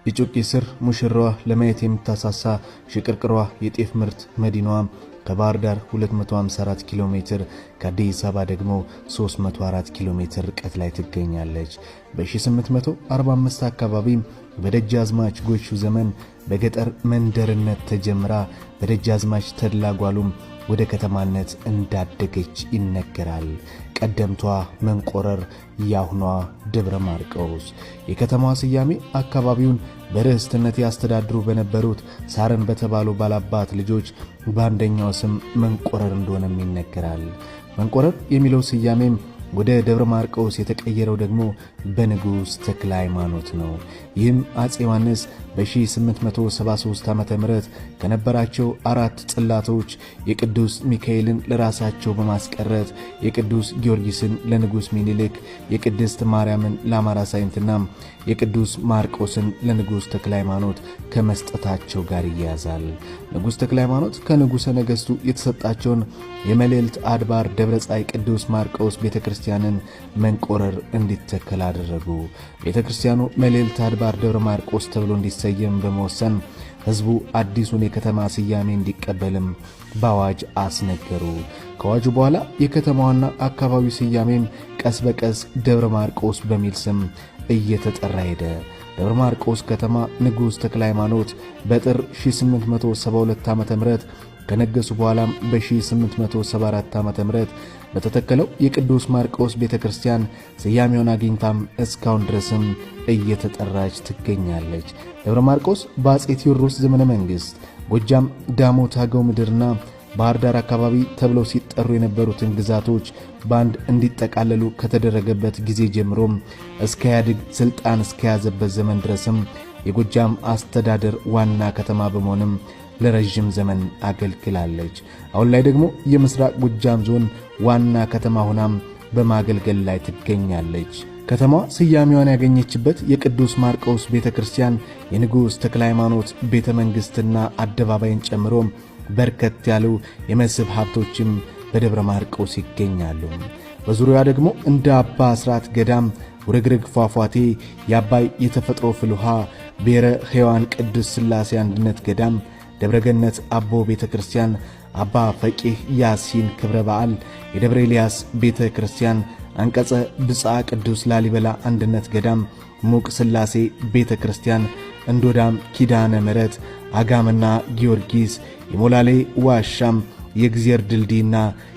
የጮቄ ስር ሙሽራዋ ለማየት የምታሳሳ ሽቅርቅሯ የጤፍ ምርት መዲናዋ ከባህር ዳር 254 ኪሎ ሜትር ከአዲስ አበባ ደግሞ 304 ኪሎ ሜትር ርቀት ላይ ትገኛለች። በ1845 አካባቢ በደጃዝማች ጎሹ ዘመን በገጠር መንደርነት ተጀምራ በደጃዝማች ተድላ ጓሉም ወደ ከተማነት እንዳደገች ይነገራል። ቀደምቷ መንቆረር ያሁኗ ደብረ ማርቆስ። የከተማዋ ስያሜ አካባቢውን በርዕስትነት ያስተዳድሩ በነበሩት ሳረን በተባሉ ባላባት ልጆች በአንደኛው ስም መንቆረር እንደሆነም ይነገራል። መንቆረር የሚለው ስያሜም ወደ ደብረ ማርቆስ የተቀየረው ደግሞ በንጉሥ ተክለ ሃይማኖት ነው። ይህም አፄ ዮሐንስ በ1873 ዓመተ ምህረት ከነበራቸው 4 ጽላቶች የቅዱስ ሚካኤልን ለራሳቸው በማስቀረት የቅዱስ ጊዮርጊስን ለንጉሥ ሚኒልክ፣ የቅድስት ማርያምን ለአማራ ሳይንትና የቅዱስ ማርቆስን ለንጉሥ ተክለ ሃይማኖት ከመስጠታቸው ጋር ይያዛል። ንጉሥ ተክለ ሃይማኖት ከንጉሠ ነገሥቱ የተሰጣቸውን የመልዕልት አድባር ደብረ ጻይ ቅዱስ ማርቆስ ቤተክርስቲያንን መንቆረር እንዲተከል አደረጉ። ቤተክርስቲያኑ መልዕልት አድባር ደብረ ማርቆስ ተብሎ እንዲሰየም በመወሰን ሕዝቡ አዲሱን የከተማ ስያሜ እንዲቀበልም በአዋጅ አስነገሩ። ከአዋጁ በኋላ የከተማዋና አካባቢው ስያሜም ቀስ በቀስ ደብረ ማርቆስ በሚል ስም እየተጠራ ሄደ። ደብረ ማርቆስ ከተማ ንጉሥ ተክለ ሃይማኖት በጥር 1872 ዓ.ም ከነገሱ በኋላም በ1874 ዓ.ም በተተከለው የቅዱስ ማርቆስ ቤተክርስቲያን ስያሜውን አግኝታም እስካሁን ድረስም እየተጠራች ትገኛለች። ደብረ ማርቆስ በአፄ ቴዎድሮስ ዘመነ መንግሥት ጎጃም፣ ዳሞት፣ አገው ምድርና ባህር ዳር አካባቢ ተብለው ሲጠሩ የነበሩትን ግዛቶች በአንድ እንዲጠቃለሉ ከተደረገበት ጊዜ ጀምሮም እስከ ኢህአዴግ ስልጣን እስከያዘበት ዘመን ድረስም የጎጃም አስተዳደር ዋና ከተማ በመሆንም ለረጅም ዘመን አገልግላለች። አሁን ላይ ደግሞ የምስራቅ ጎጃም ዞን ዋና ከተማ ሆናም በማገልገል ላይ ትገኛለች። ከተማዋ ስያሜዋን ያገኘችበት የቅዱስ ማርቆስ ቤተክርስቲያን የንጉሥ ተክለ ሃይማኖት ቤተ መንግሥትና አደባባይን ጨምሮ በርከት ያሉ የመስህብ ሀብቶችም በደብረ ማርቆስ ይገኛሉ። በዙሪያዋ ደግሞ እንደ አባ አስራት ገዳም፣ ውርግርግ ፏፏቴ፣ የአባይ የተፈጥሮ ፍል ውሃ፣ ብሔረ ሕያዋን ቅዱስ ሥላሴ አንድነት ገዳም፣ ደብረገነት አቦ ቤተ ክርስቲያን፣ አባ ፈቂህ ያሲን ክብረ በዓል፣ የደብረ ኤልያስ ቤተ ክርስቲያን፣ አንቀጸ ብጽዓ ቅዱስ ላሊበላ አንድነት ገዳም፣ ሙቅ ሥላሴ ቤተ ክርስቲያን፣ እንዶዳም ኪዳነ ምሕረት፣ አጋምና ጊዮርጊስ፣ የሞላሌ ዋሻም፣ የእግዚአብሔር ድልድይና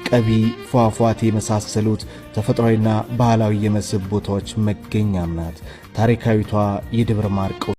ቀቢ ፏፏቴ የመሳሰሉት ተፈጥሯዊና ባህላዊ የመስህብ ቦታዎች መገኛም ናት ታሪካዊቷ የደብረ ማርቆስ